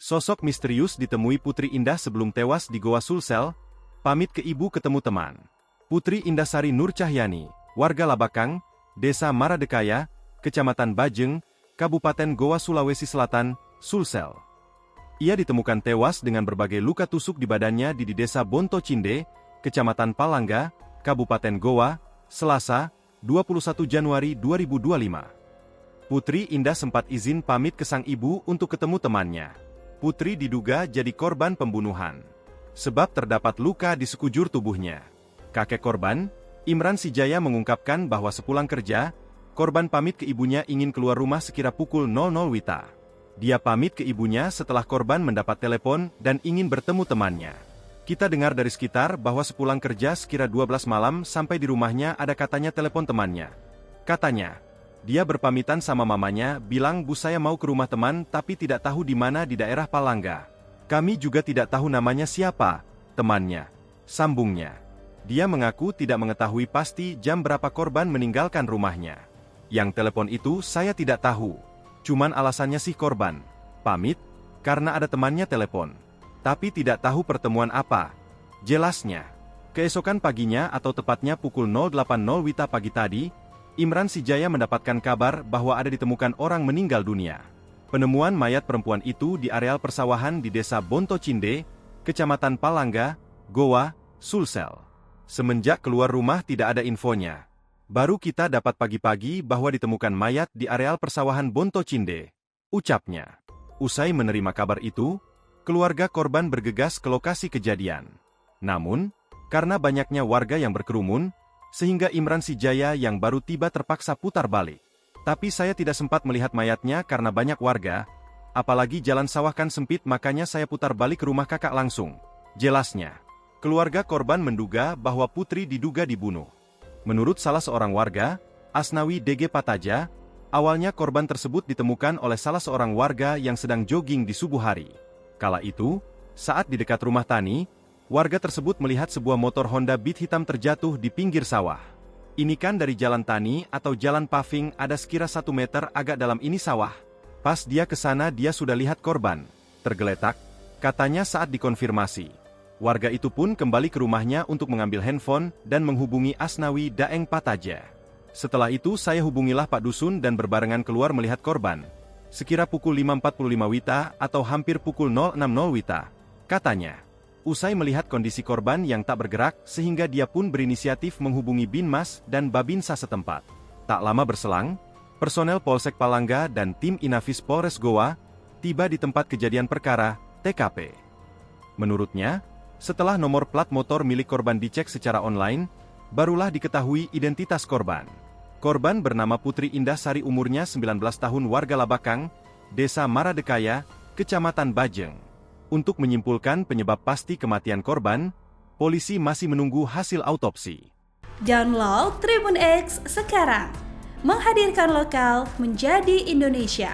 Sosok misterius ditemui Putri Indah sebelum tewas di Goa Sulsel, pamit ke ibu ketemu teman. Putri Indasari Nur Cahyani, warga Labakang, Desa Maradekaya, Kecamatan Bajeng, Kabupaten Goa Sulawesi Selatan, Sulsel. Ia ditemukan tewas dengan berbagai luka tusuk di badannya di Desa Bonto Cinde, Kecamatan Palangga, Kabupaten Goa, Selasa, 21 Januari 2025. Putri Indah sempat izin pamit ke sang ibu untuk ketemu temannya. Putri diduga jadi korban pembunuhan, sebab terdapat luka di sekujur tubuhnya. Kakek korban, Imran Sijaya mengungkapkan bahwa sepulang kerja, korban pamit ke ibunya ingin keluar rumah sekira pukul 00 WITA. Dia pamit ke ibunya setelah korban mendapat telepon dan ingin bertemu temannya. Kita dengar dari sekitar bahwa sepulang kerja sekira 12 malam sampai di rumahnya ada katanya telepon temannya. Katanya, dia berpamitan sama mamanya, bilang bu saya mau ke rumah teman tapi tidak tahu di mana di daerah Palangga. Kami juga tidak tahu namanya siapa, temannya. Sambungnya. Dia mengaku tidak mengetahui pasti jam berapa korban meninggalkan rumahnya. Yang telepon itu saya tidak tahu. Cuman alasannya sih korban pamit, karena ada temannya telepon. Tapi tidak tahu pertemuan apa. Jelasnya. Keesokan paginya atau tepatnya pukul 0.80 WITA pagi tadi, Imran Sijaya mendapatkan kabar bahwa ada ditemukan orang meninggal dunia. Penemuan mayat perempuan itu di areal persawahan di Desa Bonto Cinde, Kecamatan Palangga, Goa, Sulsel. Semenjak keluar rumah tidak ada infonya. Baru kita dapat pagi-pagi bahwa ditemukan mayat di areal persawahan Bonto Cinde, ucapnya. Usai menerima kabar itu, keluarga korban bergegas ke lokasi kejadian. Namun, karena banyaknya warga yang berkerumun, sehingga Imran Sijaya yang baru tiba terpaksa putar balik. Tapi saya tidak sempat melihat mayatnya karena banyak warga, apalagi jalan sawah kan sempit makanya saya putar balik ke rumah kakak langsung. Jelasnya, keluarga korban menduga bahwa Putri diduga dibunuh. Menurut salah seorang warga, Asnawi DG Pataja, awalnya korban tersebut ditemukan oleh salah seorang warga yang sedang jogging di subuh hari. Kala itu, saat di dekat rumah tani, warga tersebut melihat sebuah motor Honda Beat hitam terjatuh di pinggir sawah. Ini kan dari jalan tani atau jalan paving ada sekira 1 meter agak dalam ini sawah. Pas dia ke sana dia sudah lihat korban tergeletak, katanya saat dikonfirmasi. Warga itu pun kembali ke rumahnya untuk mengambil handphone dan menghubungi Asnawi Daeng Pataja. Setelah itu saya hubungilah Pak Dusun dan berbarengan keluar melihat korban. Sekira pukul 5.45 WITA atau hampir pukul 0.60 WITA, katanya. Usai melihat kondisi korban yang tak bergerak, sehingga dia pun berinisiatif menghubungi Binmas dan Babinsa setempat. Tak lama berselang, personel Polsek Palangga dan tim Inafis Polres Goa tiba di tempat kejadian perkara, TKP. Menurutnya, setelah nomor plat motor milik korban dicek secara online, barulah diketahui identitas korban. Korban bernama Putri Indah Sari umurnya 19 tahun warga Labakang, Desa Maradekaya, Kecamatan Bajeng. Untuk menyimpulkan penyebab pasti kematian korban, polisi masih menunggu hasil autopsi. Download Tribun X sekarang, menghadirkan lokal menjadi Indonesia.